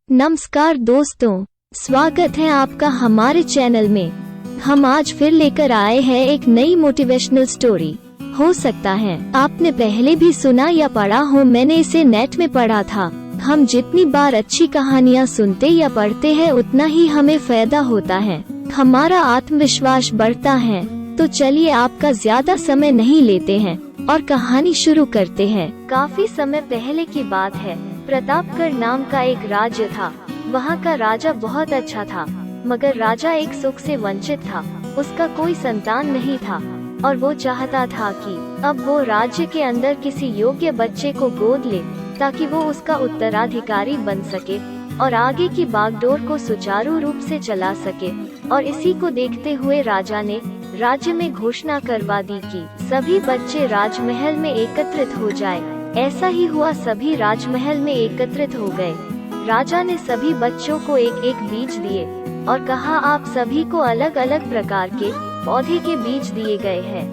नमस्कार दोस्तों, स्वागत है आपका हमारे चैनल में। हम आज फिर लेकर आए हैं एक नई मोटिवेशनल स्टोरी। हो सकता है आपने पहले भी सुना या पढ़ा हो, मैंने इसे नेट में पढ़ा था। हम जितनी बार अच्छी कहानियाँ सुनते या पढ़ते हैं उतना ही हमें फायदा होता है, हमारा आत्मविश्वास बढ़ता है। तो चलिए आपका ज्यादा समय नहीं लेते हैं और कहानी शुरू करते हैं। काफी समय पहले की बात है, प्रतापगढ़ नाम का एक राज्य था। वहाँ का राजा बहुत अच्छा था, मगर राजा एक सुख से वंचित था। उसका कोई संतान नहीं था और वो चाहता था कि अब वो राज्य के अंदर किसी योग्य बच्चे को गोद ले ताकि वो उसका उत्तराधिकारी बन सके और आगे की बागडोर को सुचारू रूप से चला सके। और इसी को देखते हुए राजा ने राज्य में घोषणा करवा दी कि सभी बच्चे राजमहल में एकत्रित हो जाए। ऐसा ही हुआ, सभी राजमहल में एकत्रित हो गए। राजा ने सभी बच्चों को एक एक बीज दिए और कहा, आप सभी को अलग अलग प्रकार के पौधे के बीज दिए गए हैं।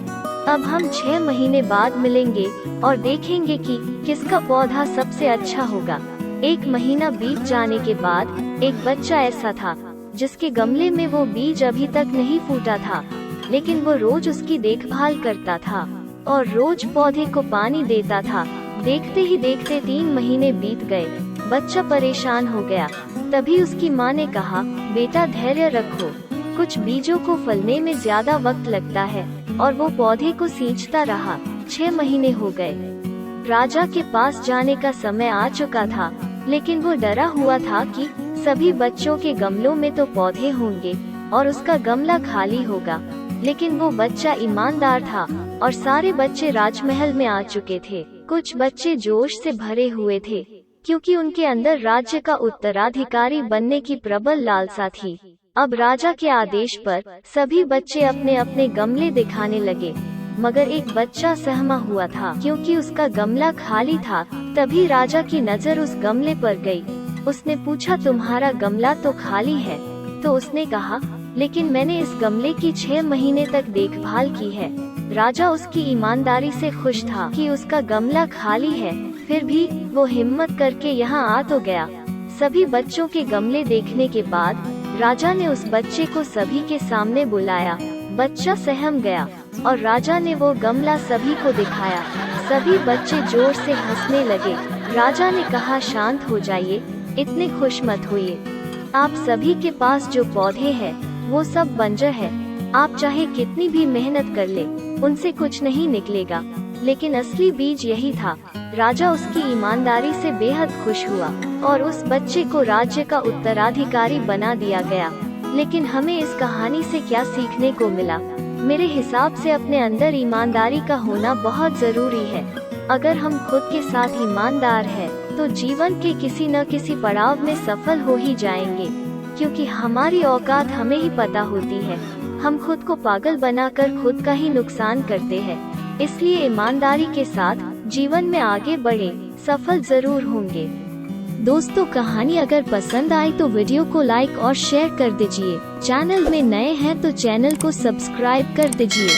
अब हम 6 महीने बाद मिलेंगे और देखेंगे कि किसका पौधा सबसे अच्छा होगा। 1 महीना बीत जाने के बाद एक बच्चा ऐसा था जिसके गमले में वो बीज अभी तक नहीं फूटा था, लेकिन वो रोज उसकी देखभाल करता था और रोज पौधे को पानी देता था। देखते ही देखते 3 महीने बीत गए। बच्चा परेशान हो गया। तभी उसकी माँ ने कहा, बेटा धैर्य रखो, कुछ बीजों को फलने में ज्यादा वक्त लगता है। और वो पौधे को सींचता रहा। 6 महीने हो गए। राजा के पास जाने का समय आ चुका था, लेकिन वो डरा हुआ था कि सभी बच्चों के गमलों में तो पौधे होंगे और उसका गमला खाली होगा। लेकिन वो बच्चा ईमानदार था और सारे बच्चे राजमहल में आ चुके थे। कुछ बच्चे जोश से भरे हुए थे क्योंकि उनके अंदर राज्य का उत्तराधिकारी बनने की प्रबल लालसा थी। अब राजा के आदेश पर सभी बच्चे अपने अपने गमले दिखाने लगे, मगर एक बच्चा सहमा हुआ था क्योंकि उसका गमला खाली था। तभी राजा की नजर उस गमले पर गई। उसने पूछा, तुम्हारा गमला तो खाली है? तो उसने कहा, लेकिन मैंने इस गमले की 6 महीने तक देखभाल की है। राजा उसकी ईमानदारी से खुश था कि उसका गमला खाली है, फिर भी वो हिम्मत करके यहाँ आ तो गया। सभी बच्चों के गमले देखने के बाद राजा ने उस बच्चे को सभी के सामने बुलाया। बच्चा सहम गया और राजा ने वो गमला सभी को दिखाया। सभी बच्चे जोर से हंसने लगे। राजा ने कहा, शांत हो जाइए, इतने खुश मत होइए। आप सभी के पास जो पौधे हैं वो सब बंजर है। आप चाहे कितनी भी मेहनत कर ले, उनसे कुछ नहीं निकलेगा। लेकिन असली बीज यही था। राजा उसकी ईमानदारी से बेहद खुश हुआ और उस बच्चे को राज्य का उत्तराधिकारी बना दिया गया। लेकिन हमें इस कहानी से क्या सीखने को मिला? मेरे हिसाब से अपने अंदर ईमानदारी का होना बहुत जरूरी है। अगर हम खुद के साथ ईमानदार हैं, तो जीवन के किसी न किसी पड़ाव में सफल हो ही जाएंगे, क्योंकि हमारी औकात हमें ही पता होती है। हम खुद को पागल बनाकर खुद का ही नुकसान करते हैं। इसलिए ईमानदारी के साथ जीवन में आगे बढ़े, सफल जरूर होंगे। दोस्तों, कहानी अगर पसंद आई तो वीडियो को लाइक और शेयर कर दीजिए। चैनल में नए हैं तो चैनल को सब्सक्राइब कर दीजिए।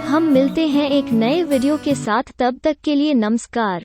हम मिलते हैं एक नए वीडियो के साथ, तब तक के लिए नमस्कार।